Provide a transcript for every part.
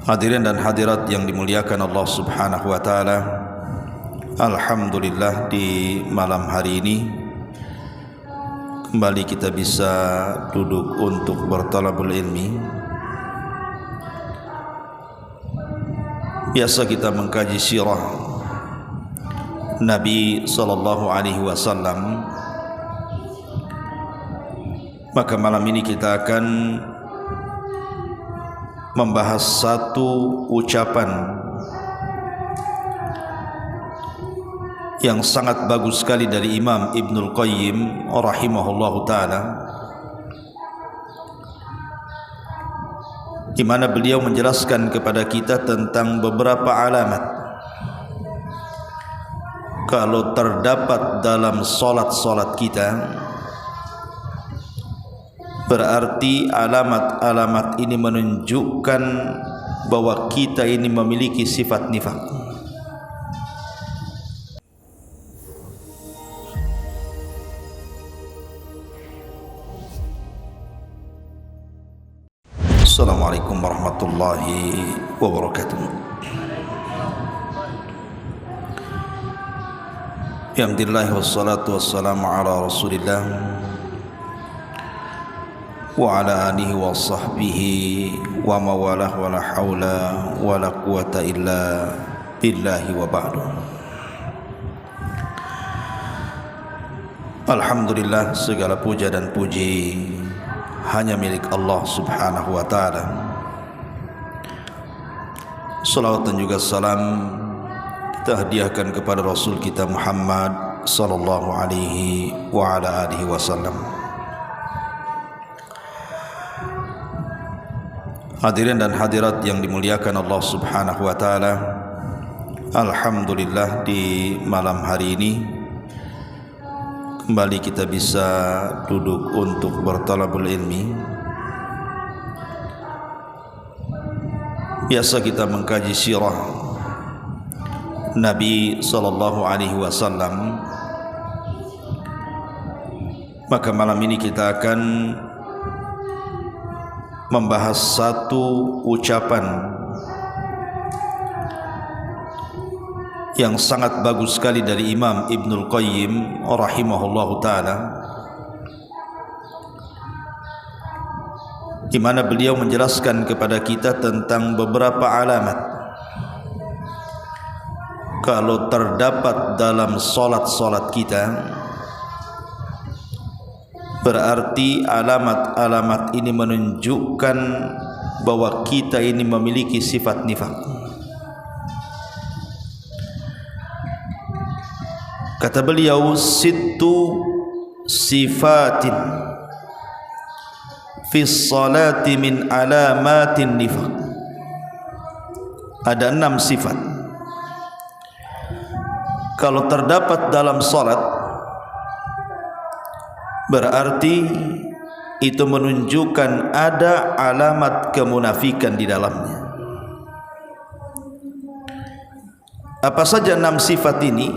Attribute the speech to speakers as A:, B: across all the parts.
A: Hadirin dan hadirat yang dimuliakan Allah Subhanahu wa taala. Alhamdulillah, di malam hari ini kembali kita bisa duduk untuk bertalabul ilmi. Biasa kita mengkaji sirah Nabi sallallahu alaihi wasallam. Maka malam ini kita akan membahas satu ucapan yang sangat bagus sekali dari Imam Ibnul Qayyim rahimahullahu ta'ala, di mana beliau menjelaskan kepada kita tentang beberapa alamat kalau terdapat dalam solat-solat kita, berarti alamat-alamat ini menunjukkan bahwa kita ini memiliki sifat nifaq. Assalamualaikum warahmatullahi wabarakatuh. Alhamdulillah wassalatu wassalamu ala Rasulillah wa ala alihi wa sahbihi wa mawalah wa la hawla wa la quwata illa billahi wa ba'du. Alhamdulillah, segala puja dan puji hanya milik Allah Subhanahu wa ta'ala. Salawat dan juga salam kita hadiahkan kepada Rasul kita Muhammad sallallahu alaihi wa ala alihi wasallam. Hadirin dan hadirat yang dimuliakan Allah Subhanahu wa taala. Alhamdulillah, di malam hari ini kembali kita bisa duduk untuk bertalabul ilmi. Biasa kita mengkaji sirah Nabi sallallahu alaihi wasallam. Maka malam ini kita akan membahas satu ucapan yang sangat bagus sekali dari Imam Ibnul Qayyim rahimahullahu ta'ala, di mana beliau menjelaskan kepada kita tentang beberapa alamat kalau terdapat dalam solat-solat kita, berarti alamat-alamat ini menunjukkan bahwa kita ini memiliki sifat nifaq. Kata beliau, sittu sifatin fi salati min alamatin nifaq. Ada 6 sifat kalau terdapat dalam salat, berarti itu menunjukkan ada alamat kemunafikan di dalamnya. Apa saja 6 sifat ini?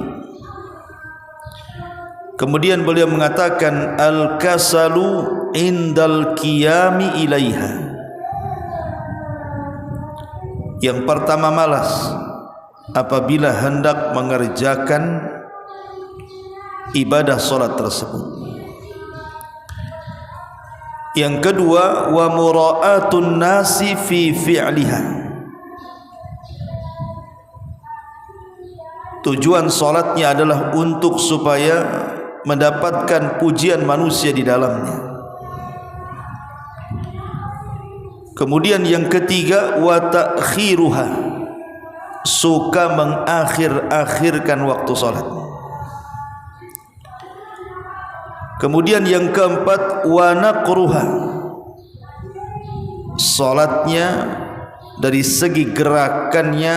A: Kemudian beliau mengatakan, al-kasalu indal qiyami ilaiha. Yang pertama, malas apabila hendak mengerjakan ibadah salat tersebut. Yang kedua, wa mura'atun nasi fi fi'liha. Tujuan salatnya adalah untuk supaya mendapatkan pujian manusia di dalamnya. Kemudian yang ketiga, wa ta'khiruha. Suka mengakhir-akhirkan waktu salat. Kemudian yang keempat, wa naqruha. Salatnya dari segi gerakannya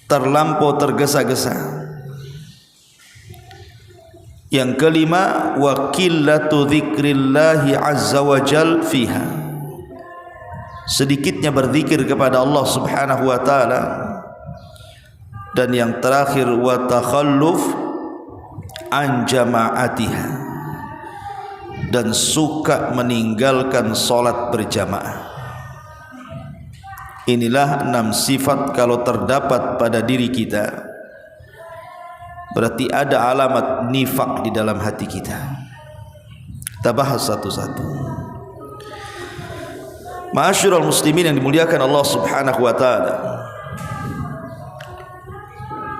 A: terlampau tergesa-gesa. Yang kelima, wa qillatu dzikrillahi azza wa jal fiha. Sedikitnya berzikir kepada Allah Subhanahu wa taala. Dan yang terakhir, wa takhalluf an jama'atiha, dan suka meninggalkan salat berjamaah. Inilah 6 sifat kalau terdapat pada diri kita, berarti ada alamat nifak di dalam hati kita. Kita bahas satu-satu. Ma'asyiral muslimin yang dimuliakan Allah Subhanahu wa taala.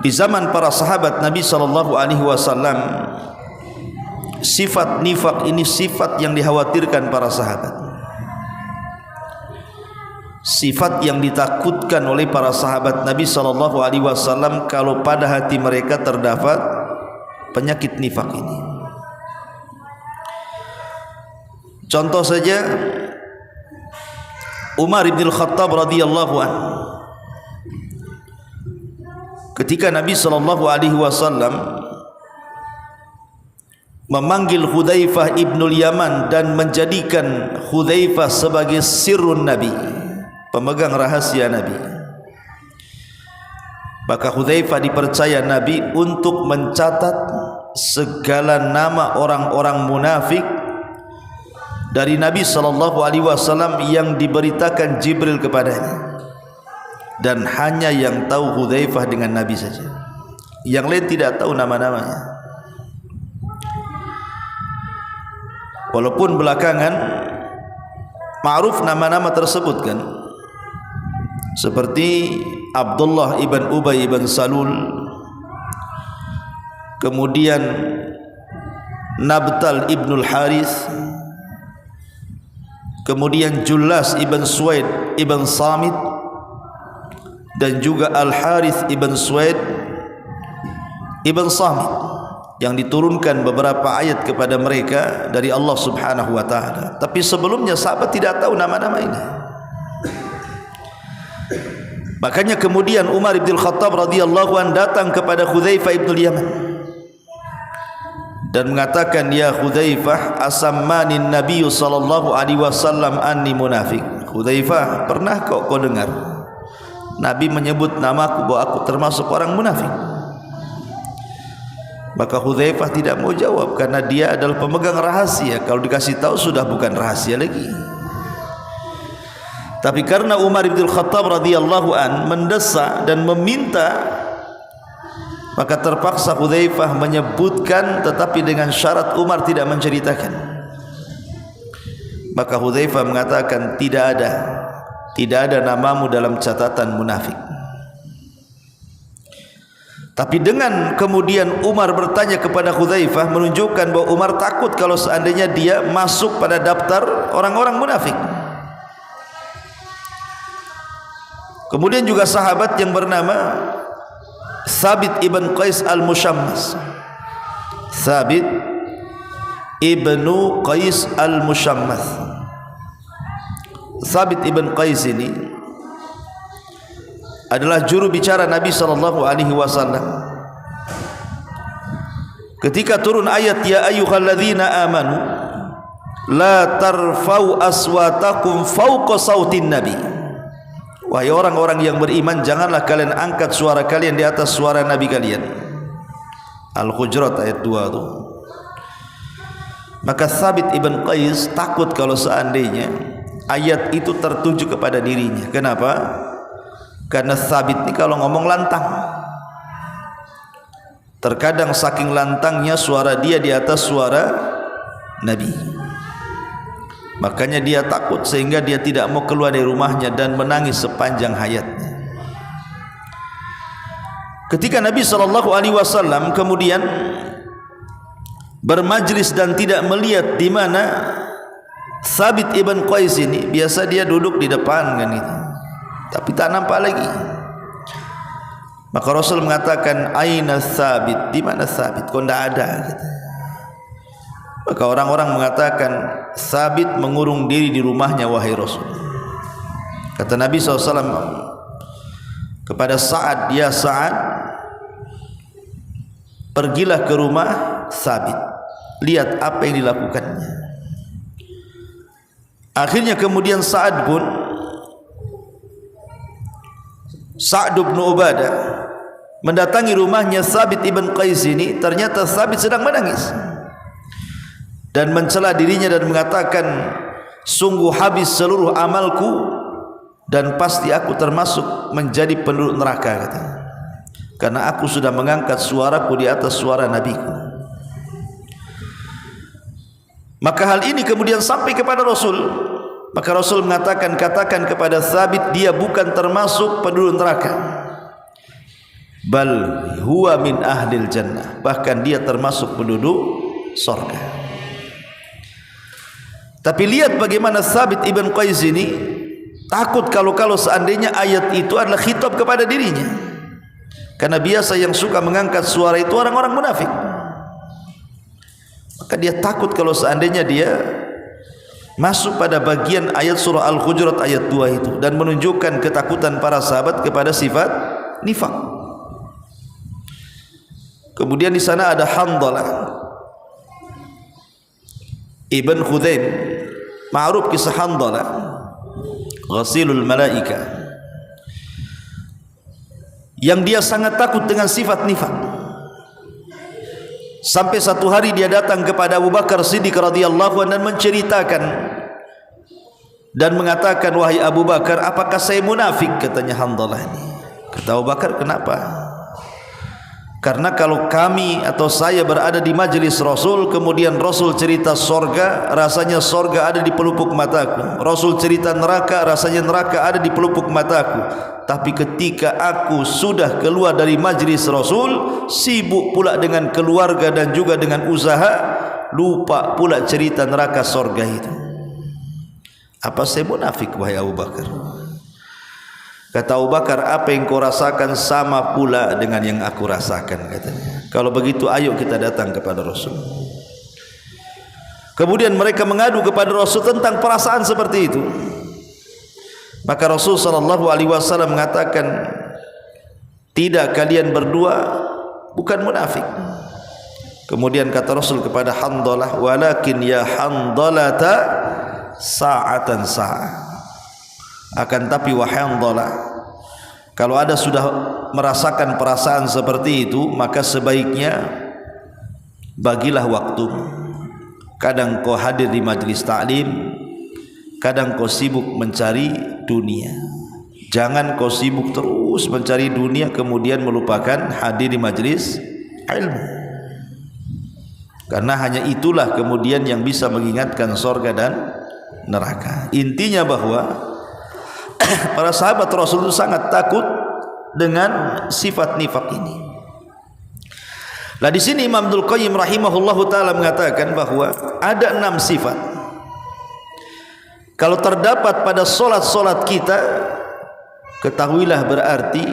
A: Di zaman para sahabat Nabi sallallahu alaihi wasallam, sifat nifak ini sifat yang dikhawatirkan para sahabat. Sifat yang ditakutkan oleh para sahabat Nabi sallallahu alaihi wasallam kalau pada hati mereka terdapat penyakit nifak ini. Contoh saja Umar bin Khattab radhiyallahu anhu. Ketika Nabi sallallahu alaihi wasallam memanggil Hudzaifah ibnul Yaman dan menjadikan Hudzaifah sebagai sirrun Nabi, pemegang rahasia Nabi, maka Hudzaifah dipercaya Nabi untuk mencatat segala nama orang-orang munafik dari Nabi sallallahu alaihi wasallam yang diberitakan Jibril kepadanya, dan hanya yang tahu Hudzaifah dengan Nabi saja, yang lain tidak tahu nama-namanya. Walaupun belakangan ma'ruf nama-nama tersebut kan, seperti Abdullah ibn Ubay ibn Salul, kemudian Nabtal ibnul Harith, kemudian Jullas ibn Suwaid ibn Samit, dan juga Al-Harith ibn Suwaid ibn Samit, yang diturunkan beberapa ayat kepada mereka dari Allah Subhanahu wa taala. Tapi sebelumnya sahabat tidak tahu nama-nama ini. Makanya kemudian Umar bin Khattab radhiyallahu anhu datang kepada Hudzaifah ibnul Yaman dan mengatakan, "Ya Hudzaifah, asammani Nabi sallallahu alaihi wasallam anni munafik." Hudzaifah, pernah kau dengar Nabi menyebut namaku bahwa aku termasuk orang munafik? Maka Hudzaifah tidak mau jawab karena dia adalah pemegang rahasia. Kalau dikasih tahu sudah bukan rahasia lagi. Tapi karena Umar bin Khattab radhiyallahu an mendesak dan meminta, maka terpaksa Hudzaifah menyebutkan, tetapi dengan syarat Umar tidak menceritakan. Maka Hudzaifah mengatakan, tidak ada namamu dalam catatan munafik. Tapi dengan kemudian Umar bertanya kepada Hudzaifah, menunjukkan bahwa Umar takut kalau seandainya dia masuk pada daftar orang-orang munafik. Kemudian juga sahabat yang bernama Thabit ibn Qais al-Mushammas. Thabit ibnu Qais al-Mushammas. Thabit ibn Qais ini adalah juru bicara Nabi sallallahu alaihi wasallam. Ketika turun ayat ya ayyuhalladzina amanu la tarfa'u aswatakum fawqa sautin nabi. Wahai orang-orang yang beriman, janganlah kalian angkat suara kalian di atas suara Nabi kalian. Al-Hujurat ayat 2 itu. Maka Thabit ibn Qais takut kalau seandainya ayat itu tertuju kepada dirinya. Kenapa? Karena Thabit ini kalau ngomong lantang. Terkadang saking lantangnya suara dia di atas suara Nabi. Makanya dia takut sehingga dia tidak mau keluar dari rumahnya dan menangis sepanjang hayatnya. Ketika Nabi SAW kemudian bermajlis dan tidak melihat di mana Thabit ibn Qais ini, biasa dia duduk di depan kan itu, tapi tak nampak lagi. Maka Rasul mengatakan, aina Thabit, di mana Thabit? Kok tidak ada gitu. Maka orang-orang mengatakan, Thabit mengurung diri di rumahnya wahai Rasul. Kata Nabi SAW kepada Sa'ad, ya Sa'ad, pergilah ke rumah Thabit, lihat apa yang dilakukannya. Akhirnya kemudian Sa'ad bin Ubadah mendatangi rumahnya Thabit ibn Qais ini. Ternyata Thabit sedang menangis dan mencela dirinya dan mengatakan, sungguh habis seluruh amalku dan pasti aku termasuk menjadi penduduk neraka, katanya, karena aku sudah mengangkat suaraku di atas suara nabiku. Maka hal ini kemudian sampai kepada Rasul. Maka Rasul mengatakan, katakan kepada Thabit, dia bukan termasuk penduduk neraka, bal huwa min ahlil jannah, bahkan dia termasuk penduduk surga. Tapi lihat bagaimana Thabit ibn Qais ini takut kalau seandainya ayat itu adalah khitab kepada dirinya, karena biasa yang suka mengangkat suara itu orang-orang munafik. Maka dia takut kalau seandainya dia masuk pada bagian ayat surah Al-Hujurat ayat 2 itu, dan menunjukkan ketakutan para sahabat kepada sifat nifaq. Kemudian di sana ada Handalah ibn Khudaim, ma'ruf kisah Handalah, ghasilul malaika, yang dia sangat takut dengan sifat nifaq. Sampai satu hari dia datang kepada Abu Bakar Siddiq radhiyallahu anhu dan menceritakan dan mengatakan, wahai Abu Bakar, apakah saya munafik? Katanya Handalah ini. Kata Abu Bakar, kenapa? Karena kalau kami atau saya berada di majelis Rasul, kemudian Rasul cerita sorga, rasanya sorga ada di pelupuk mataku. Rasul cerita neraka, rasanya neraka ada di pelupuk mataku. Tapi ketika aku sudah keluar dari majelis Rasul, sibuk pula dengan keluarga dan juga dengan usaha, lupa pula cerita neraka sorga itu. Apa saya munafik, wahai Abu Bakar? Kata Abu Bakar, apa yang kau rasakan sama pula dengan yang aku rasakan, katanya. Kalau begitu ayo kita datang kepada Rasul. Kemudian mereka mengadu kepada Rasul tentang perasaan seperti itu. Maka Rasul SAW mengatakan, tidak, kalian berdua bukan munafik. Kemudian kata Rasul kepada Handalah, walakin ya Handalata sa'atan sa'ah, akan tapi wahai Handalah, kalau ada sudah merasakan perasaan seperti itu, maka sebaiknya bagilah waktu. Kadang kau hadir di majlis ta'lim, kadang kau sibuk mencari dunia. Jangan kau sibuk terus mencari dunia kemudian melupakan hadir di majlis ilmu, karena hanya itulah kemudian yang bisa mengingatkan surga dan neraka. Intinya bahwa para sahabat Rasul itu sangat takut dengan sifat nifaq ini. Nah, di sini Imam Ibnul Qayyim rahimahullahu taala mengatakan bahwa ada 6 sifat. Kalau terdapat pada solat-solat kita, ketahuilah berarti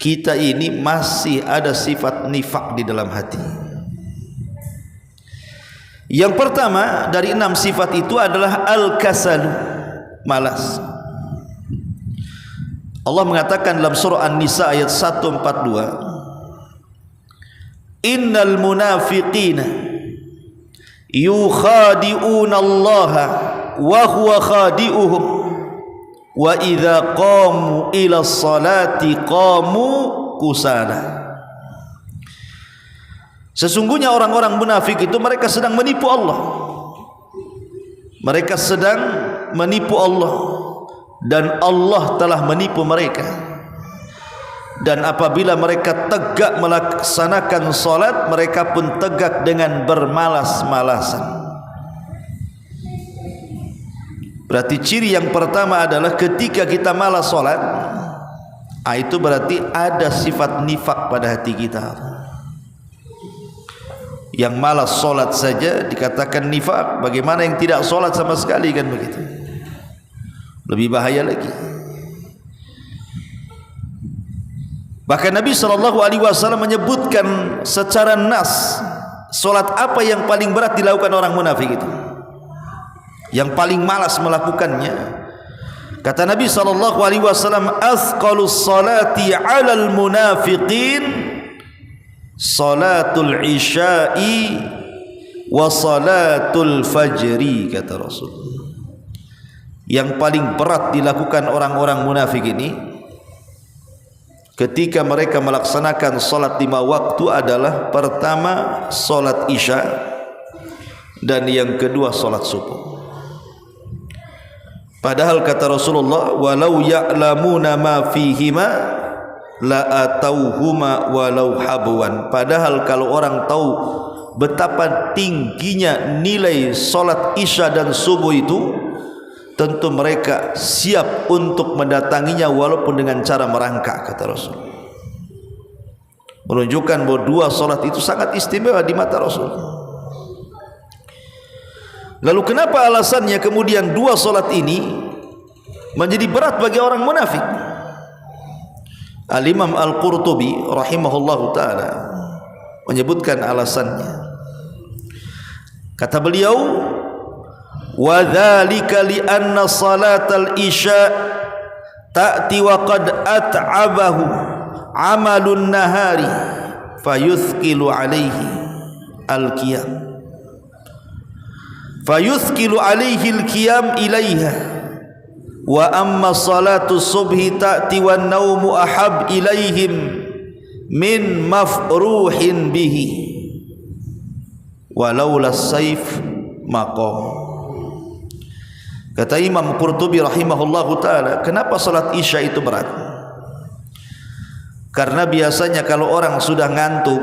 A: kita ini masih ada sifat nifaq di dalam hati. Yang pertama dari 6 sifat itu adalah al-kasal, malas. Allah mengatakan dalam surah An-Nisa ayat 142, innal munafiqina yukhadi'una Allaha wa huwa khadi'uhum wa idza qamu ila salati qamu kusala. Sesungguhnya orang-orang munafik itu mereka sedang menipu Allah. Mereka sedang menipu Allah dan Allah telah menipu mereka. Dan apabila mereka tegak melaksanakan salat, mereka pun tegak dengan bermalas-malasan. Berarti ciri yang pertama adalah ketika kita malas salat, itu berarti ada sifat nifaq pada hati kita. Yang malas salat saja dikatakan nifaq, bagaimana yang tidak salat sama sekali, kan begitu? Lebih bahaya lagi. Bahkan Nabi SAW menyebutkan secara nas solat apa yang paling berat dilakukan orang munafik itu, yang paling malas melakukannya. Kata Nabi SAW, asqalus salati 'alal munafiqin salatul isya'i wa salatul fajri, kata Rasul. Yang paling berat dilakukan orang-orang munafik ini ketika mereka melaksanakan salat 5 waktu adalah pertama salat isya dan yang kedua salat subuh. Padahal kata Rasulullah, walau ya'lamuna ma fihima la atauhuma walau habwan. Padahal kalau orang tahu betapa tingginya nilai solat isya dan subuh itu, tentu mereka siap untuk mendatanginya walaupun dengan cara merangkak, kata Rasul. Menunjukkan bahwa dua solat itu sangat istimewa di mata Rasul. Lalu kenapa alasannya kemudian dua solat ini menjadi berat bagi orang munafik? Al-Imam Al-Qurtubi rahimahullahu ta'ala menyebutkan alasannya. Kata beliau, wa dzalika li anna salatal isya ta'ti wa qad at'abahu amalun nahari fayuthqilu alaihi al-qiyam al-qiyam ilaiha wa amma salatu subhi ta'ti wan naumu ahab ilaihim min mafruhin bihi walaula saif maqam. Kata Imam Qurtubi rahimahullahu ta'ala, kenapa salat isya itu berat? Karena biasanya kalau orang sudah ngantuk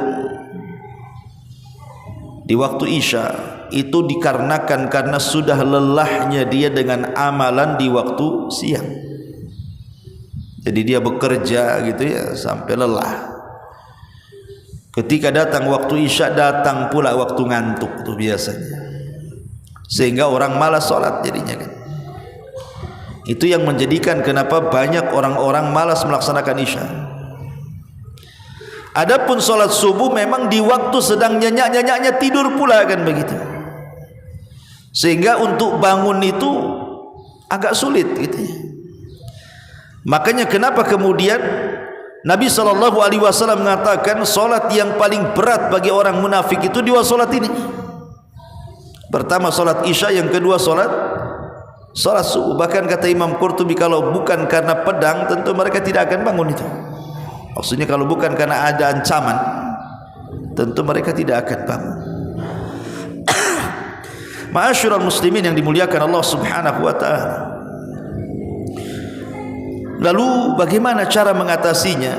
A: di waktu isya, itu dikarenakan karena sudah lelahnya dia dengan amalan di waktu siang. Jadi dia bekerja gitu ya sampai lelah. Ketika datang waktu isya, datang pula waktu ngantuk itu biasanya, sehingga orang malas sholat jadinya kan. Itu yang menjadikan kenapa banyak orang-orang malas melaksanakan isya. Adapun sholat subuh memang di waktu sedang nyenyak-nyenyaknya tidur pula kan begitu, sehingga untuk bangun itu agak sulit gitu ya. Makanya kenapa kemudian Nabi SAW mengatakan solat yang paling berat bagi orang munafik itu dua solat ini. Pertama solat isya, yang kedua solat subuh. Bahkan kata Imam Qurtubi, kalau bukan karena pedang tentu mereka tidak akan bangun itu. Maksudnya kalau bukan karena ada ancaman, tentu mereka tidak akan bangun. Ma'asyiral muslimin yang dimuliakan Allah Subhanahu wa ta'ala. Lalu bagaimana cara mengatasinya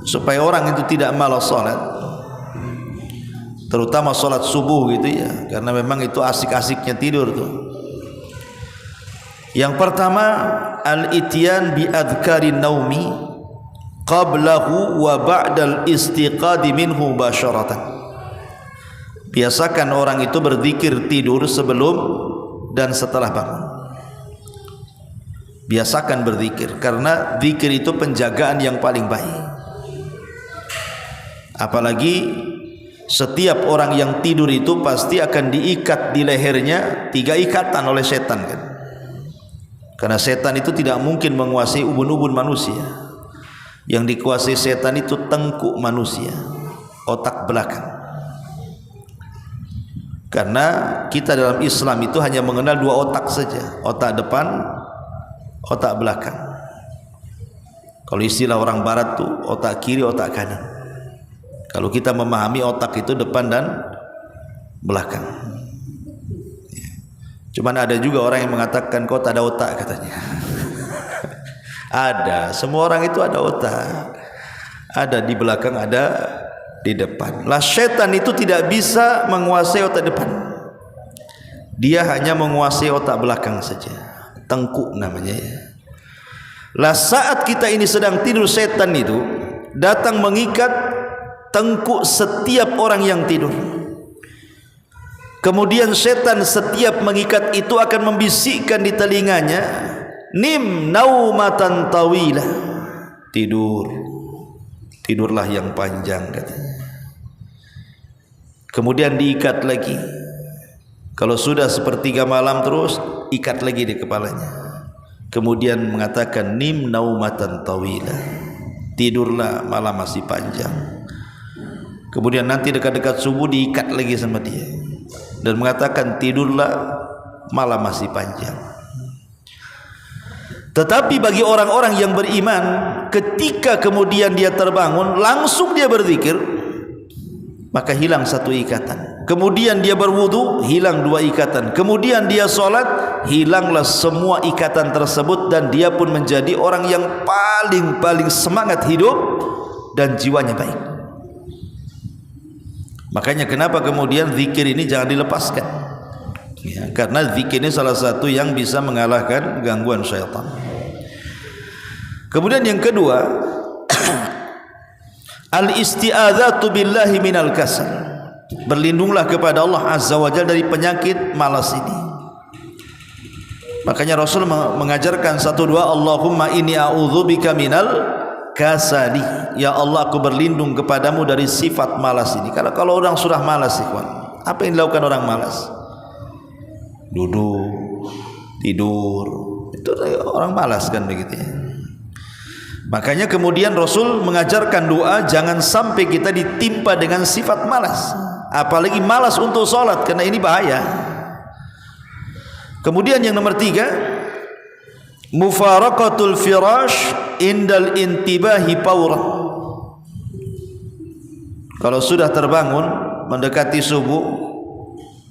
A: supaya orang itu tidak malas salat, terutama salat subuh gitu ya, karena memang itu asik-asiknya tidur tuh. Yang pertama, al-ityan bi adhkarin naumi qablahu wa ba'dal istiqadi minhu basyaratan. Biasakan orang itu berzikir tidur sebelum dan setelah bangun. Biasakan berzikir, karena zikir itu penjagaan yang paling baik. Apalagi setiap orang yang tidur itu pasti akan diikat di lehernya 3 ikatan oleh setan kan. Karena setan itu tidak mungkin menguasai ubun-ubun manusia. Yang dikuasai setan itu tengkuk manusia, otak belakang. Karena kita dalam Islam itu hanya mengenal 2 otak saja, otak depan, otak belakang. Kalau istilah orang barat tuh otak kiri, otak kanan. Kalau kita memahami otak itu depan dan belakang. Cuman ada juga orang yang mengatakan kau tak ada otak katanya. Ada, semua orang itu ada otak. Ada di belakang, ada di depan. Lah setan itu tidak bisa menguasai otak depan. Dia hanya menguasai otak belakang saja. Tengkuk namanya ya. Lah saat kita ini sedang tidur, setan itu datang mengikat tengkuk setiap orang yang tidur. Kemudian setan setiap mengikat itu akan membisikkan di telinganya, nim naumatan tawilah, tidurlah yang panjang katanya. Kemudian diikat lagi. Kalau sudah sepertiga malam terus, ikat lagi di kepalanya. Kemudian mengatakan nim naumatan tawilah, tidurlah malam masih panjang. Kemudian nanti dekat-dekat subuh diikat lagi sama dia dan mengatakan tidurlah malam masih panjang. Tetapi bagi orang-orang yang beriman, ketika kemudian dia terbangun, langsung dia berzikir, maka hilang satu ikatan. Kemudian dia berwudu, hilang dua ikatan. Kemudian dia solat, hilanglah semua ikatan tersebut, dan dia pun menjadi orang yang paling semangat hidup dan jiwanya baik. Makanya kenapa kemudian zikir ini jangan dilepaskan, ya, karena zikir ini salah satu yang bisa mengalahkan gangguan syaitan. Kemudian yang kedua, al-isti'adzatu billahi minal kasal. Berlindunglah kepada Allah Azza wa Jalla dari penyakit malas ini. Makanya Rasul mengajarkan satu dua, Allahumma inni a'udzubika minal kasali. Ya Allah, aku berlindung kepadamu dari sifat malas ini. Kalau orang sudah malas, ikhwan, apa yang dilakukan orang malas? Duduk, tidur. Itu orang malas kan begitu ya. Makanya kemudian Rasul mengajarkan doa, jangan sampai kita ditimpa dengan sifat malas, apalagi malas untuk sholat, karena ini bahaya. Kemudian yang nomor tiga, mufaraqatul firash indal intibahi pawra. Kalau sudah terbangun mendekati subuh,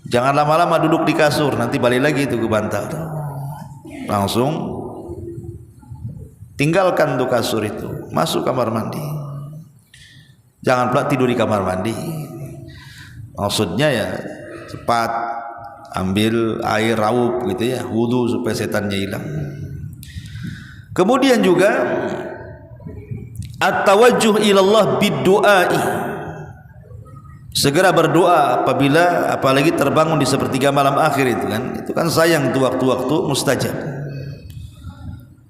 A: jangan lama-lama duduk di kasur, nanti balik lagi itu ke bantal. Langsung tinggalkan tuh kasur itu, masuk kamar mandi. Jangan pula tidur di kamar mandi. Maksudnya ya cepat ambil air raup gitu ya, wudu supaya setannya hilang. Kemudian juga at-tawajjuh ilallah bid-du'ai. Segera berdoa apabila apalagi terbangun di sepertiga malam akhir itu kan sayang itu waktu-waktu mustajab.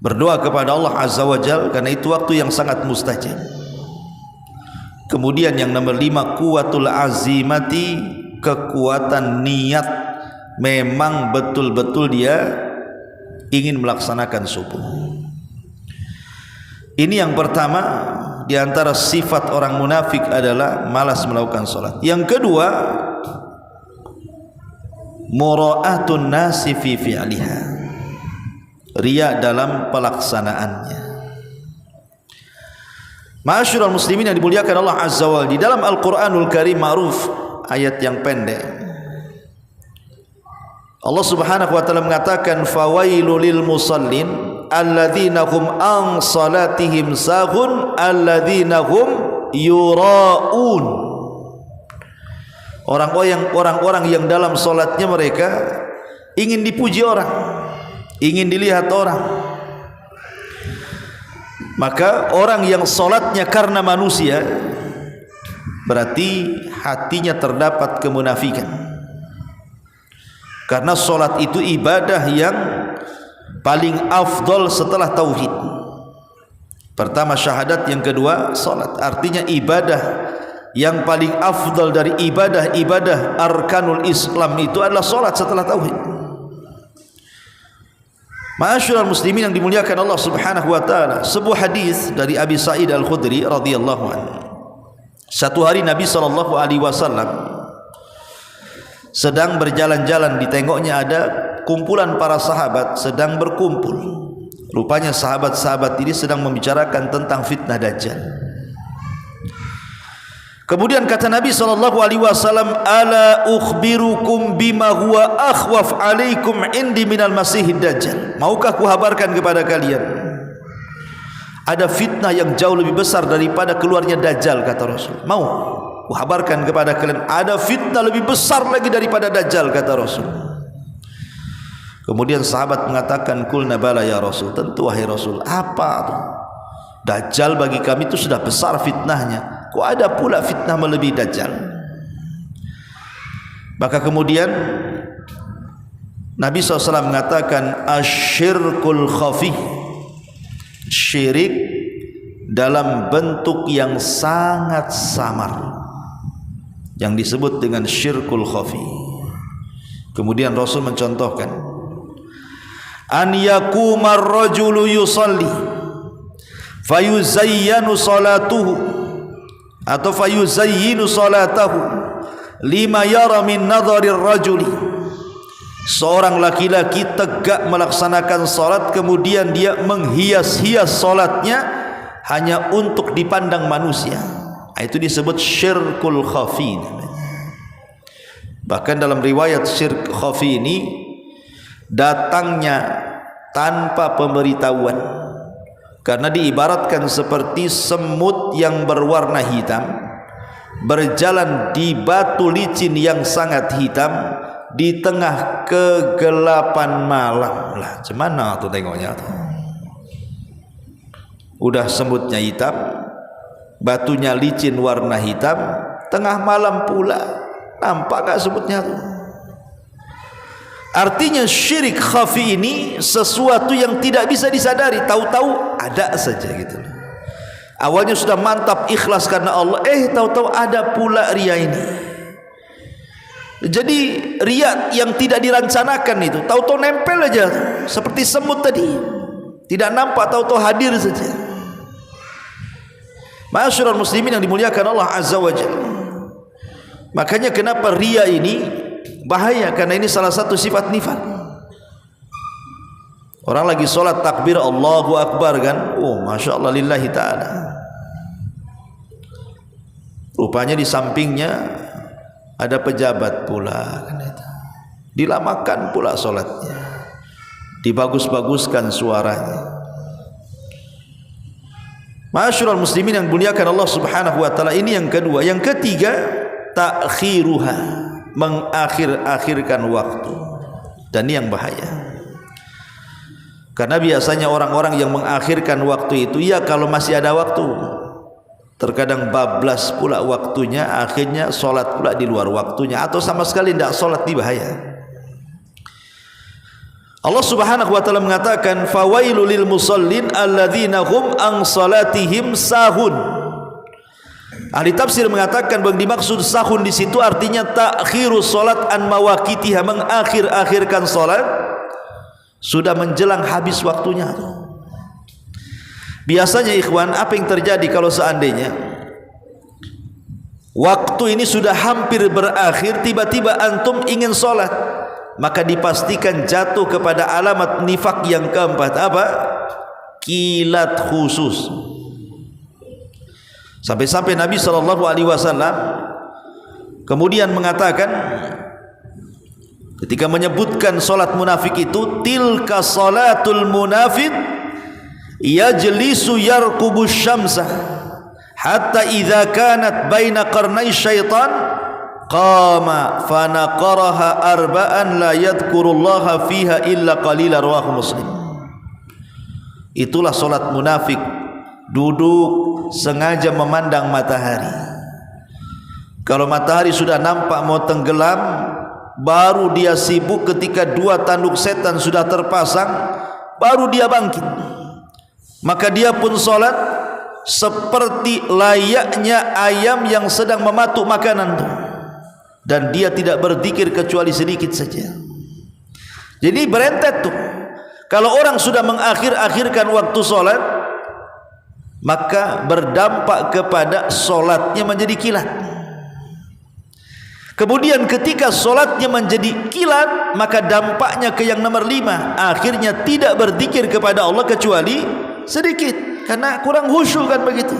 A: Berdoa kepada Allah Azza wa Jalla, karena itu waktu yang sangat mustajab. Kemudian yang nomor 5, kuwatul azimati, kekuatan niat, memang betul-betul dia ingin melaksanakan subuh. Ini yang pertama di antara sifat orang munafik adalah malas melakukan salat. Yang kedua, mura'atun nasi fi fi'liha, riya dalam pelaksanaannya. Ma'asyiral muslimin yang dimuliakan Allah Azza wa Jalla, di dalam Al-Qur'anul Karim ma'ruf, ayat yang pendek, Allah Subhanahu wa taala mengatakan fawailul lil musallin alladzina hum an salatihim sahun alladzina hum yuraun. Orang-orang yang dalam salatnya mereka ingin dipuji orang, ingin dilihat orang. Maka orang yang solatnya karena manusia, berarti hatinya terdapat kemunafikan. Karena solat itu ibadah yang paling afdol setelah tauhid. Pertama syahadat, yang kedua solat. Artinya ibadah yang paling afdol dari ibadah-ibadah arkanul Islam itu adalah solat setelah tauhid. Ma'asyiral muslimin yang dimuliakan Allah Subhanahu wa taala, sebuah hadis dari Abi Sa'id Al-Khudri radhiyallahu anhu. Satu hari Nabi sallallahu alaihi wasallam sedang berjalan-jalan, ditengoknya ada kumpulan para sahabat sedang berkumpul. Rupanya sahabat-sahabat ini sedang membicarakan tentang fitnah Dajjal. Kemudian kata Nabi SAW, ala ukhbirukum bima huwa akhwaf alaikum indi minal masihid dajjal. Maukah ku habarkan kepada kalian ada fitnah yang jauh lebih besar daripada keluarnya Dajjal, kata Rasul. Mau ku habarkan kepada kalian ada fitnah lebih besar lagi daripada Dajjal, kata Rasul. Kemudian sahabat mengatakan, kulna bala ya Rasul, tentu wahai Rasul. Apa itu? Dajjal bagi kami itu sudah besar fitnahnya, kok ada pula fitnah melebihi Dajjal? Maka kemudian Nabi SAW mengatakan, asyirkul khafi, syirik dalam bentuk yang sangat samar, yang disebut dengan syirkul khafi. Kemudian Rasul mencontohkan, an yakumar rajulu yusalli fayuzayyanu salatuhu atau fayuzayyinu salatahu lima yara min nadharir rajuli. Seorang laki-laki tegak melaksanakan salat, kemudian dia menghias-hias salatnya hanya untuk dipandang manusia. Itu disebut syirkul khafi. Bahkan dalam riwayat syirk khafi ini datangnya tanpa pemberitahuan, karena diibaratkan seperti semut yang berwarna hitam berjalan di batu licin yang sangat hitam di tengah kegelapan malam. Lah, gimana tuh tengoknya tuh? Udah semutnya hitam, batunya licin warna hitam, tengah malam pula. Nampak gak semutnya tuh? Artinya syirik khafi ini sesuatu yang tidak bisa disadari, tahu-tahu ada saja gitu. Awalnya sudah mantap ikhlas karena Allah, tahu-tahu ada pula ria ini. Jadi ria yang tidak dirancanakan itu tahu-tahu nempel aja seperti semut tadi. Tidak nampak, tahu-tahu hadir saja. Ma'asyiral muslimin yang dimuliakan Allah Azza wa Jalla. Makanya kenapa ria ini bahaya, karena ini salah satu sifat nifaq. Orang lagi sholat takbir Allahu Akbar kan, Masya Allah lillahi ta'ala, rupanya di sampingnya ada pejabat pula kan, itu dilamakan pula sholatnya, dibagus-baguskan suaranya. Ma'asyiral muslimin yang dimuliakan Allah Subhanahu wa taala, ini yang kedua. Yang ketiga, ta'khiruha, mengakhir-akhirkan waktu. Dan ini yang bahaya, karena biasanya orang-orang yang mengakhirkan waktu itu ya kalau masih ada waktu, terkadang bablas pula waktunya, akhirnya sholat pula di luar waktunya, atau sama sekali tidak sholat. Ini bahaya. Allah Subhanahu wa taala mengatakan, fawailul lil musallin alladzina hum an salatihim sahun. Ahli tafsir mengatakan bahwa dimaksud sahun di situ artinya ta'khirus salat an mawaqitiha, mengakhir-akhirkan salat sudah menjelang habis waktunya. Biasanya ikhwan, apa yang terjadi kalau seandainya waktu ini sudah hampir berakhir, tiba-tiba antum ingin salat, maka dipastikan jatuh kepada alamat nifak yang keempat. Apa? Kilat khusus. Sampai-sampai Nabi SAW kemudian mengatakan ketika menyebutkan solat munafik itu, tilka salatul munafik yajlisu yarqubus syamsa hatta idza kanat baina qarnai syaitan qama fanaqaraha arba'an la yadhkurullaha fiha illa qalila, rawahu Muslim. Itulah solat munafik, duduk sengaja memandang matahari. Kalau matahari sudah nampak mau tenggelam, baru dia sibuk. Ketika dua tanduk setan sudah terpasang, baru dia bangkit. Maka dia pun sholat seperti layaknya ayam yang sedang mematuk makanan itu, dan dia tidak berzikir kecuali sedikit saja. Jadi berentet tuh. Kalau orang sudah mengakhir-akhirkan waktu sholat, maka berdampak kepada solatnya menjadi kilat. Kemudian ketika solatnya menjadi kilat, maka dampaknya ke yang nomor 5, akhirnya tidak berzikir kepada Allah kecuali sedikit, karena kurang khusyuk kan begitu.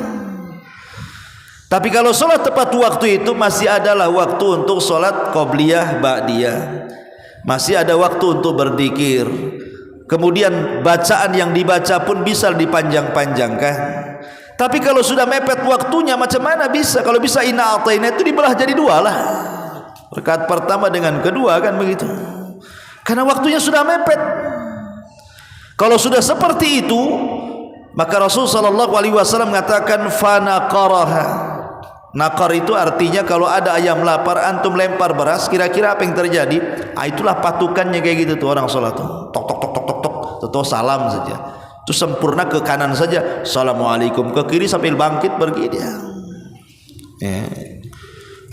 A: Tapi kalau solat tepat waktu itu masih adalah waktu untuk solat qobliyah, ba'diyah, masih ada waktu untuk berzikir. Kemudian bacaan yang dibaca pun bisa dipanjang-panjangkan. Tapi kalau sudah mepet waktunya, macam mana bisa? Kalau bisa inna a'tayna itu dibelah jadi 2 lah, rakaat pertama dengan kedua kan begitu, karena waktunya sudah mepet. Kalau sudah seperti itu, maka Rasul sallallahu alaihi wasallam mengatakan fanaqaraha. Naqar itu artinya kalau ada ayam lapar antum lempar beras, kira-kira apa yang terjadi? Itulah patukannya kayak gitu tuh orang salat tuh. Tok tok tok tok tok tok, atau salam saja. Itu sempurna ke kanan saja, assalamualaikum, ke kiri sambil bangkit pergi dia.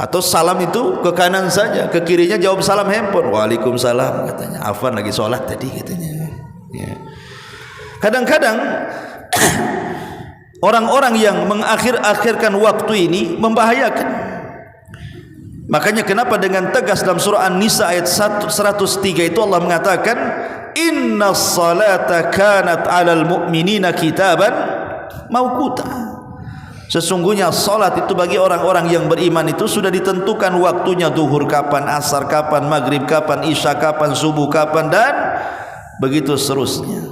A: Atau salam itu ke kanan saja, ke kirinya jawab salam handphone, waalaikumsalam katanya, afwan lagi sholat tadi katanya. Kadang-kadang orang-orang yang mengakhir-akhirkan waktu ini membahayakan. Makanya kenapa dengan tegas dalam surah An-Nisa ayat 103 itu Allah mengatakan, inna salata kanat alal mu'minina kitaban mawquta. Sesungguhnya salat itu bagi orang-orang yang beriman itu sudah ditentukan waktunya, zuhur kapan, asar kapan, maghrib kapan, isya kapan, subuh kapan, dan begitu seterusnya.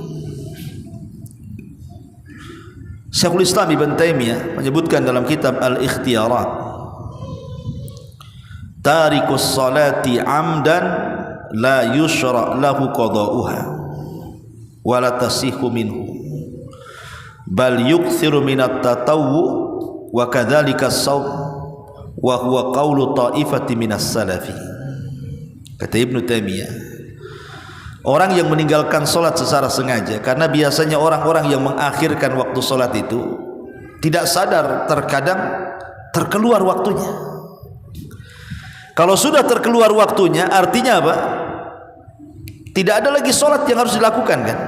A: Syekhul Islam Ibn Taimiyah menyebutkan dalam kitab Al-Ikhtiyarat, tarikus salati amdan la yushra' lahu qada'uha wa la tasihhu minhu bal yukthiru minat tatawwu wa kadzalika as-shaum wa huwa qaulu ta'ifati minas salafi. Kata Ibnu Taimiyah, orang yang meninggalkan solat secara sengaja, karena biasanya orang-orang yang mengakhirkan waktu solat itu tidak sadar, terkadang terkeluar waktunya. Kalau sudah terkeluar waktunya, artinya apa? Tidak ada lagi solat yang harus dilakukan, kan?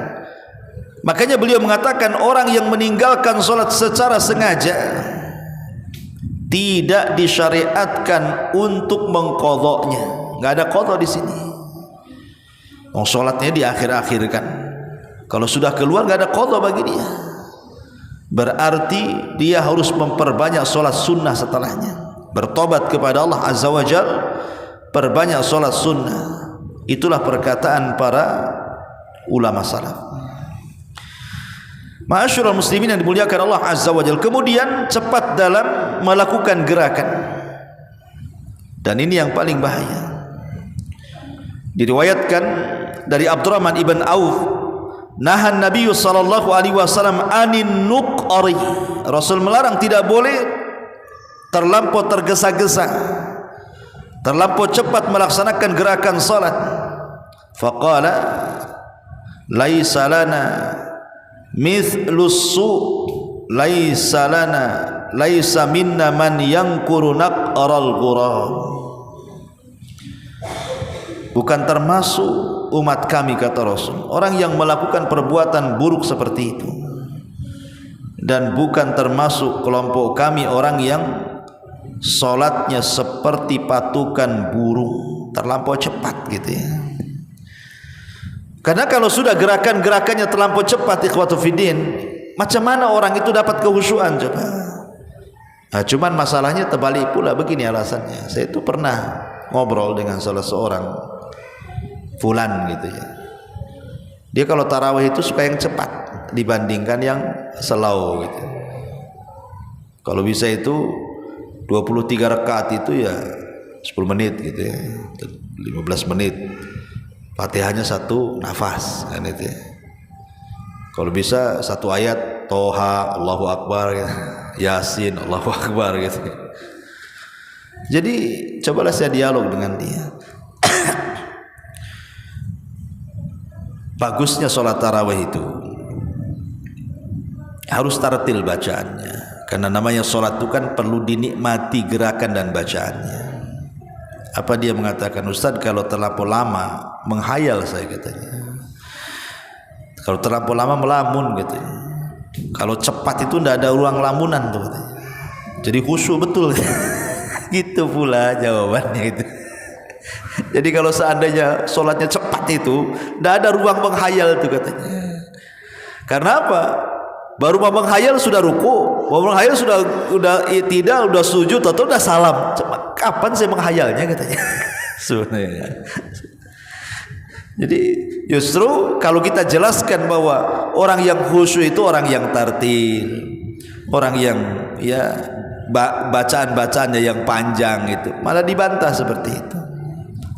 A: Makanya beliau mengatakan orang yang meninggalkan solat secara sengaja tidak disyariatkan untuk mengqadha'nya. Enggak ada qadha di sini. Solatnya diakhir-akhirkan. Kalau sudah keluar enggak ada qadha bagi dia. Berarti dia harus memperbanyak solat sunnah setelahnya. Bertobat kepada Allah Azza wa Jalla, perbanyak solat sunnah. Itulah perkataan para ulama salaf. Ma'asyiral muslimin yang dimuliakan Allah Azza wa Jalla. Kemudian cepat dalam melakukan gerakan. Dan ini yang paling bahaya. Diriwayatkan dari Abdurrahman ibn Auf, nahan Nabi sallallahu alaihi wasallam anin nuqari. Rasul melarang tidak boleh terlampau tergesa-gesa, terlampau cepat melaksanakan gerakan salat. Faqala laisa lana mithlus su laisa lana laisa minna man yankuru naqaral ghurab. Bukan termasuk umat kami, kata Rasul, orang yang melakukan perbuatan buruk seperti itu, dan bukan termasuk kelompok kami orang yang solatnya seperti patukan burung, terlampau cepat gitu ya. Karena kalau sudah gerakan-gerakannya terlampau cepat, ikhwatu fiddin, macam mana orang itu dapat kehusyuan coba? Nah, cuman masalahnya terbalik pula. Begini alasannya. Saya itu pernah ngobrol dengan salah seorang fulan gitu ya. Dia kalau tarawih itu suka yang cepat dibandingkan yang slow gitu. Kalau bisa itu 23 rakaat itu ya 10 menit gitu ya, 15 menit. Fatihahnya satu nafas kan itu ya. Kalau bisa satu ayat Toha Allahu Akbar gitu. Yasin Allahu Akbar gitu. Jadi cobalah saya dialog dengan dia. Bagusnya sholat tarawih itu harus tartil bacaannya, karena namanya sholat itu kan perlu dinikmati gerakan dan bacaannya. Apa dia mengatakan, Ustaz, kalau terlampau lama menghayal saya, katanya. Kalau terlampau lama melamun gitu. Kalau cepat itu tidak ada ruang lamunan tuh, katanya. Jadi khusyuk betul. Gitu pula jawabannya itu. Jadi kalau seandainya sholatnya cepat itu, tidak ada ruang menghayal itu, katanya. Karena apa? Baru mau menghayal sudah ruku, mau menghayal sudah i'tidal, sudah sujud atau sudah salam. Kapan saya menghayalnya, katanya. Sebenarnya. Jadi justru kalau kita jelaskan bahwa orang yang khusyuk itu orang yang tartil, orang yang ya bacaan-bacaannya yang panjang itu, malah dibantah seperti itu.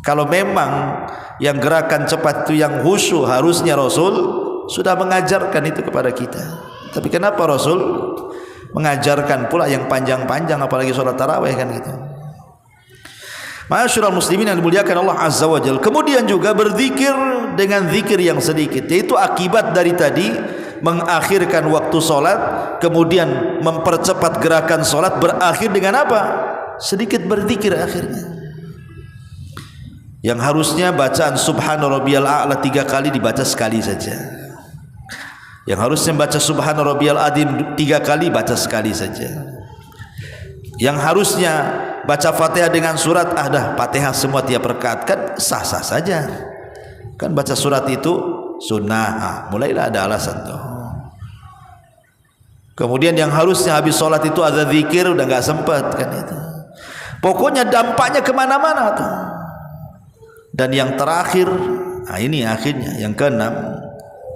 A: Kalau memang yang gerakan cepat itu yang khusyuk, harusnya Rasul sudah mengajarkan itu kepada kita. Tapi kenapa Rasul mengajarkan pula yang panjang-panjang, apalagi sholat tarawih kan gitu. Ma'asyiral muslimin yang dimuliakan Allah Azza wa Jalla. Kemudian juga berzikir dengan zikir yang sedikit, yaitu akibat dari tadi mengakhirkan waktu sholat, kemudian mempercepat gerakan sholat, berakhir dengan apa? Sedikit berzikir akhirnya. Yang harusnya bacaan Subhana Rabbiyal A'la 3 kali dibaca sekali saja. Yang harusnya baca Subhana Rabbiyal Azim 3 kali baca sekali saja. Yang harusnya baca Fatihah dengan surat, dah Fatihah semua tiap rakaat, kan sah-sah saja. Kan baca surat itu sunnah, mulailah ada alasan tuh. Kemudian yang harusnya habis sholat itu ada zikir, udah nggak sempat kan itu. Pokoknya dampaknya kemana-mana tuh. Dan yang terakhir, nah ini akhirnya yang keenam,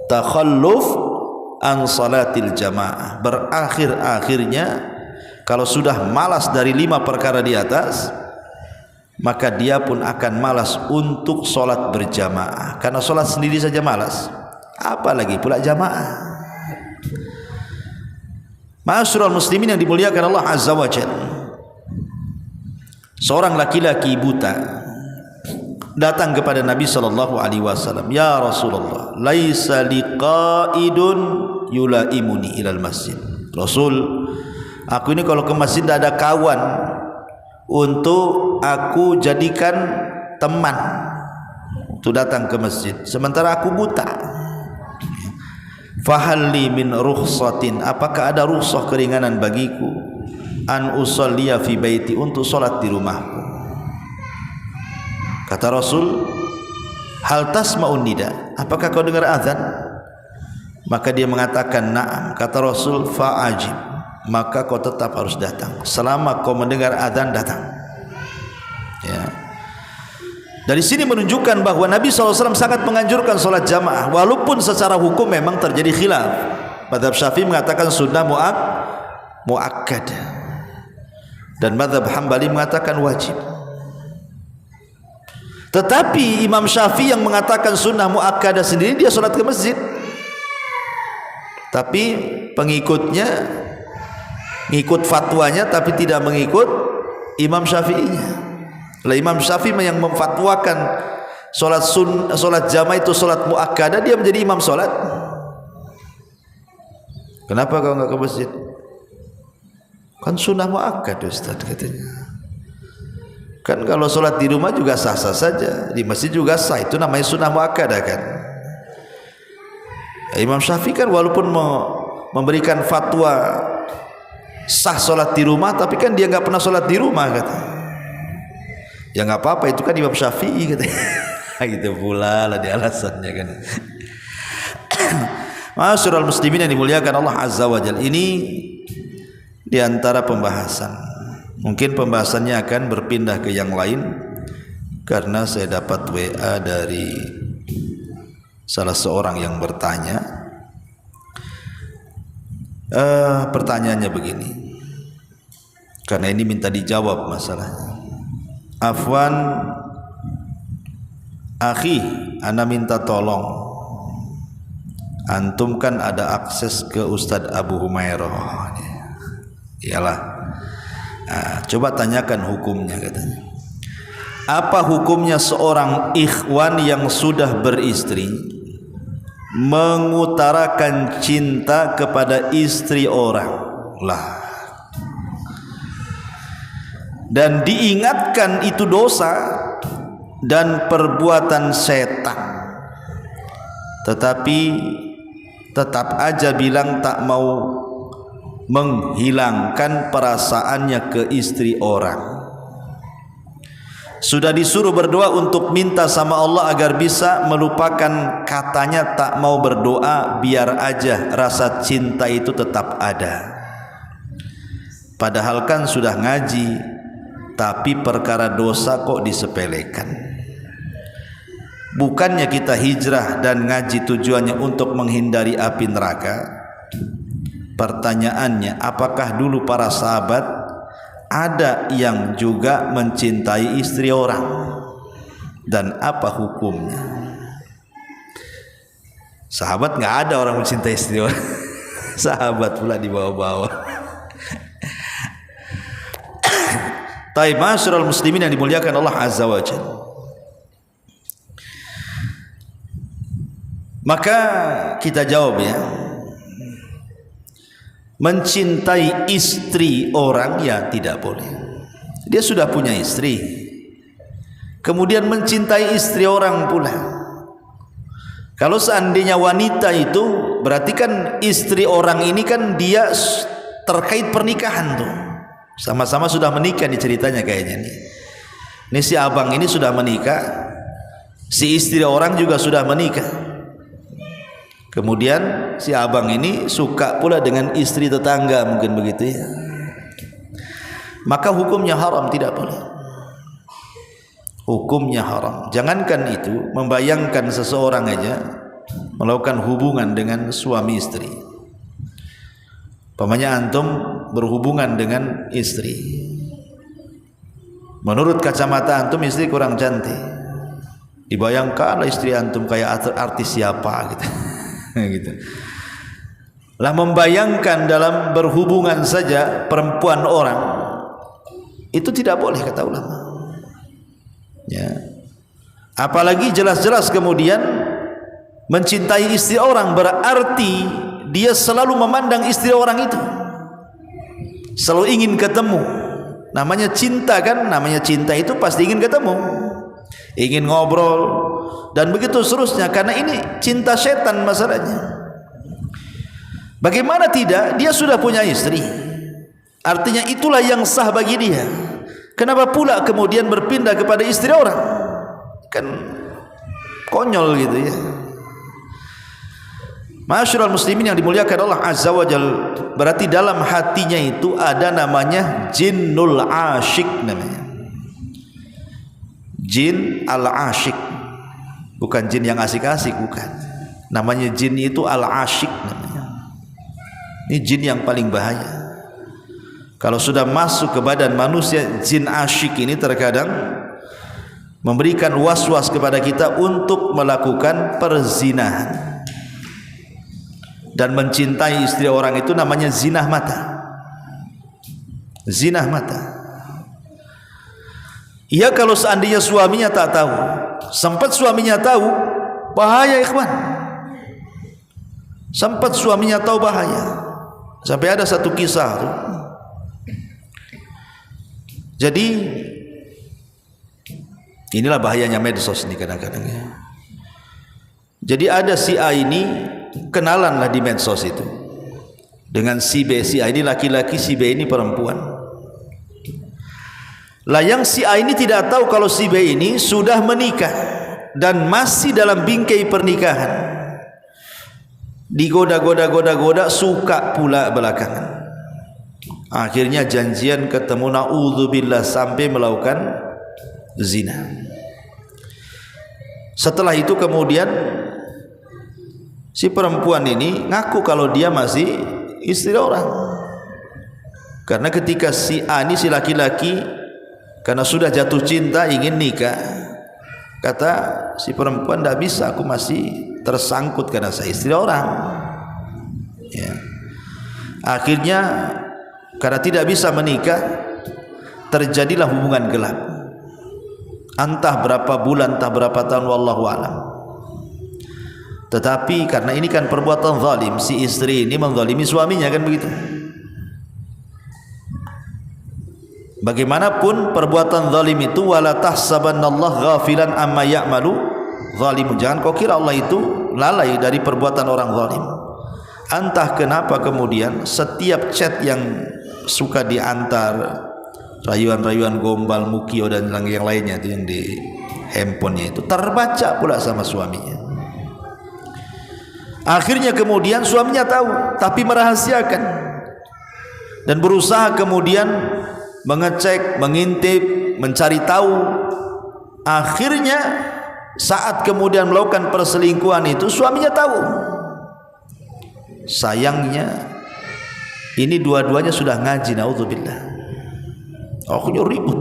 A: takhalluf an salatil jamaah. Akhirnya kalau sudah malas dari 5 perkara di atas, maka dia pun akan malas untuk sholat berjamaah. Karena sholat sendiri saja malas, apalagi pula jamaah. Ma'asyiral muslimin yang dimuliakan Allah Azza wa Jalla, seorang laki-laki buta datang kepada Nabi SAW. Ya Rasulullah, laisa liqaidun yulaimuni ilal masjid. Rasul, aku ini kalau ke masjid tidak ada kawan untuk aku jadikan teman untuk datang ke masjid, sementara aku buta. Fahalli min rukhsatin, apakah ada rukhsah keringanan bagiku an usalliya fi baiti, untuk salat di rumahku. Kata Rasul, hal tasma'un nida, apakah kau dengar azan? Maka dia mengatakan na'am. Kata Rasul, fa'ajib, maka kau tetap harus datang. Selama kau mendengar azan, datang. Ya. Dari sini menunjukkan bahwa Nabi SAW sangat menganjurkan sholat jamaah, walaupun secara hukum memang terjadi khilaf. Mazhab Syafi'i mengatakan sunnah muakkad, dan mazhab Hambali mengatakan wajib. Tetapi Imam Syafi'i yang mengatakan sunnah muakkadah sendiri, dia sholat ke masjid, tapi pengikutnya ngikut fatwanya tapi tidak mengikut Imam Syafi'inya. Imam Syafi'i yang memfatwakan sholat jamaah itu sholat muakkadah, dia menjadi imam sholat. Kenapa kau enggak ke masjid? Kan sunnah muakkad Ustaz, katanya. Kan kalau sholat di rumah juga sah-sah saja, di masjid juga sah, itu namanya sunnah muakkadah kan. Imam Syafi'i kan walaupun memberikan fatwa sah sholat di rumah, tapi kan dia enggak pernah sholat di rumah, katanya. Ya nggak apa-apa, itu kan Imam Syafi'i, katanya. Gitu pula lah di alasannya kan. Ma'asyiral muslimin yang dimuliakan Allah Azza wa Jalla, ini diantara pembahasan. Mungkin pembahasannya akan berpindah ke yang lain, karena saya dapat WA dari salah seorang yang bertanya. Pertanyaannya begini, karena ini minta dijawab masalahnya. Afwan akhi, ana minta tolong, antum kan ada akses ke Ustadz Abu Humairah. Iyalah, nah, coba tanyakan hukumnya, katanya. Apa hukumnya seorang ikhwan yang sudah beristri mengutarakan cinta kepada istri orang lah, dan diingatkan itu dosa dan perbuatan setan, tetapi tetap aja bilang tak mau menghilangkan perasaannya ke istri orang. Sudah disuruh berdoa untuk minta sama Allah agar bisa melupakan, katanya tak mau berdoa, biar aja rasa cinta itu tetap ada. Padahal kan sudah ngaji, tapi perkara dosa kok disepelekan. Bukannya kita hijrah dan ngaji tujuannya untuk menghindari api neraka? Pertanyaannya, apakah dulu para sahabat ada yang juga mencintai istri orang? Dan apa hukumnya? Sahabat nggak ada orang mencintai istri orang. Sahabat pula dibawa-bawa. Taib, ma'asyiral muslimin yang dimuliakan Allah Azza wa Jalla. Maka kita jawab ya, mencintai istri orang ya tidak boleh. Dia sudah punya istri, kemudian mencintai istri orang pula. Kalau seandainya wanita itu, berarti kan istri orang ini kan dia terkait pernikahan tuh. Sama-sama sudah menikah nih ceritanya kayaknya nih. Ini si abang ini sudah menikah, si istri orang juga sudah menikah. Kemudian si abang ini suka pula dengan istri tetangga, mungkin begitu ya. Maka hukumnya haram, tidak boleh. Hukumnya haram. Jangankan itu, membayangkan seseorang aja melakukan hubungan dengan suami istri. Pamannya antum berhubungan dengan istri. Menurut kacamata antum istri kurang cantik. Dibayangkan istri antum kayak artis siapa gitu. Gitu. Lah membayangkan dalam berhubungan saja perempuan orang itu tidak boleh kata ulama. Ya. Apalagi jelas-jelas kemudian mencintai istri orang, berarti dia selalu memandang istri orang itu, selalu ingin ketemu. Namanya cinta kan, namanya cinta itu pasti ingin ketemu, ingin ngobrol dan begitu seterusnya. Karena ini cinta setan masalahnya. Bagaimana tidak, dia sudah punya istri, artinya itulah yang sah bagi dia. Kenapa pula kemudian berpindah kepada istri orang? Kan konyol gitu ya. Ma'asyiral muslimin yang dimuliakan Allah Azza wa Jalla, berarti dalam hatinya itu ada namanya jinnul asyik namanya. Jin al-asyik. Bukan jin yang asik-asik, bukan. Namanya jin itu al-asyik namanya. Ini jin yang paling bahaya. Kalau sudah masuk ke badan manusia, jin asyik ini terkadang memberikan was-was kepada kita untuk melakukan perzinahan. Dan mencintai istri orang itu namanya zinah mata. Zinah mata. Ia kalau seandainya suaminya tak tahu, sempat suaminya tahu, bahaya ikhwan. Sempat suaminya tahu bahaya. Sampai ada satu kisah tuh. Jadi inilah bahayanya medsos ini kadang-kadang ya. Jadi ada si A ini kenalanlah di medsos itu dengan si B. Si A ini laki-laki, si B ini perempuan. Lah yang si A ini tidak tahu kalau si B ini sudah menikah dan masih dalam bingkai pernikahan. Digoda-goda, suka pula belakangan. Akhirnya janjian ketemu, naudzubillah, sampai melakukan zina. Setelah itu kemudian si perempuan ini ngaku kalau dia masih istri orang. Karena ketika si A ini, si laki-laki, karena sudah jatuh cinta ingin nikah, kata si perempuan, tidak bisa, aku masih tersangkut karena saya istri orang ya. Akhirnya karena tidak bisa menikah, terjadilah hubungan gelap, entah berapa bulan, entah berapa tahun, wallahu a'lam. Tetapi karena ini kan perbuatan zalim, si istri ini menzalimi suaminya, kan begitu. Bagaimanapun perbuatan zalim itu, wala tahsabannallaha ghafilan amma ya'malu zalimun. Jangan kau kira Allah itu lalai dari perbuatan orang zalim. Entah kenapa kemudian setiap chat yang suka diantar, rayuan-rayuan gombal, mukio dan yang lainnya itu yang di handphonenya itu terbaca pula sama suaminya. Akhirnya kemudian suaminya tahu tapi merahasiakan dan berusaha kemudian mengecek, mengintip, mencari tahu. Akhirnya saat kemudian melakukan perselingkuhan itu suaminya tahu. Sayangnya ini dua-duanya sudah ngaji, naudzubillah. Akhirnya ribut.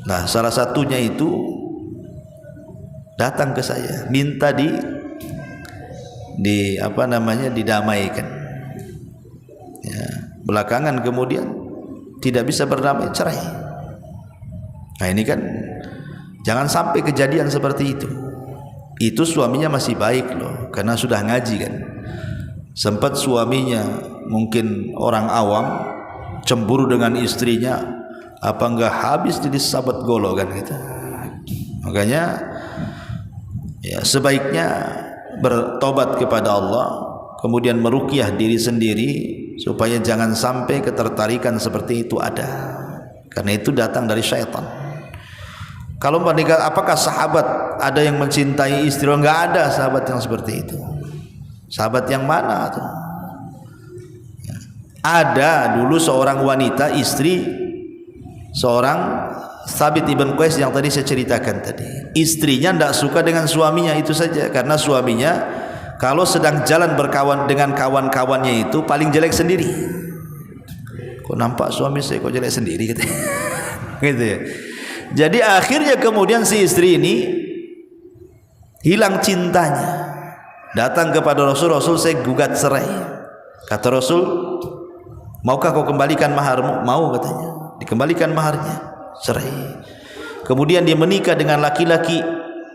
A: Nah, salah satunya itu datang ke saya, minta didamaikan. Ya, belakangan kemudian tidak bisa berdamai, cerai. Nah, ini kan jangan sampai kejadian seperti itu. Itu suaminya masih baik loh, karena sudah ngaji kan. Sempat suaminya mungkin orang awam cemburu dengan istrinya, apa enggak habis jadi sahabat golo kan gitu. Makanya ya sebaiknya bertobat kepada Allah, kemudian meruqyah diri sendiri supaya jangan sampai ketertarikan seperti itu ada. Karena itu datang dari syaitan. Kalau menikah, apakah sahabat ada yang mencintai istri? Enggak ada sahabat yang seperti itu. Sahabat yang mana tuh? Ada dulu seorang wanita, istri seorang Thabit ibn Qais yang tadi saya ceritakan tadi. Istrinya tidak suka dengan suaminya, itu saja. Karena suaminya kalau sedang jalan berkawan dengan kawan-kawannya itu paling jelek sendiri. Kok nampak suami saya kok jelek sendiri gitu. Gitu ya. Jadi akhirnya kemudian si istri ini hilang cintanya. Datang kepada Rasul, Rasul saya gugat cerai. Kata Rasul, maukah kau kembalikan maharmu? Mau katanya. Dikembalikan maharnya. Cerai. Kemudian dia menikah dengan laki-laki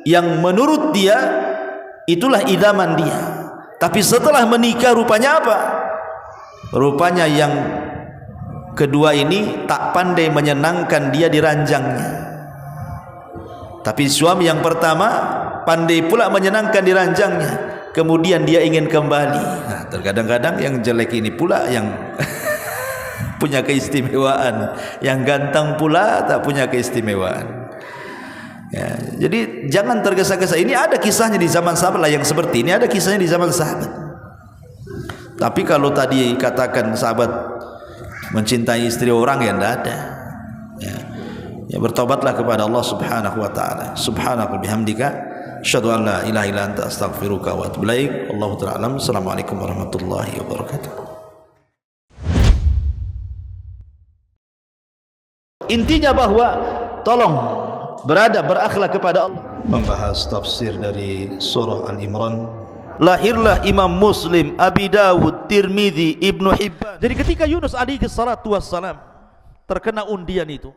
A: yang menurut dia itulah idaman dia. Tapi setelah menikah rupanya apa? Rupanya yang kedua ini tak pandai menyenangkan dia di ranjangnya. Tapi suami yang pertama pandai pula menyenangkan di ranjangnya. Kemudian dia ingin kembali. Nah, terkadang-kadang yang jelek ini pula yang punya keistimewaan, yang ganteng pula tak punya keistimewaan. Ya, jadi jangan tergesa-gesa. Ini ada kisahnya di zaman sahabat lah yang seperti ini, ada kisahnya di zaman sahabat. Tapi kalau tadi katakan sahabat mencintai istri orang, ya tidak ada. Ya, bertobatlah kepada Allah Subhanahu wa taala. Subhanaka bihamdika asyhadu an la ilaha illa anta astaghfiruka wa atubu ilaik. Wallahu ta'ala alam. Assalamualaikum warahmatullahi wabarakatuh. Intinya bahwa tolong berakhlak kepada Allah. Membahas tafsir dari surah Al-Imran. Lahirlah Imam Muslim, Abi Dawud, Tirmidzi, Ibnu Hibban. Jadi ketika Yunus alaihi salatu wassalam terkena undian itu,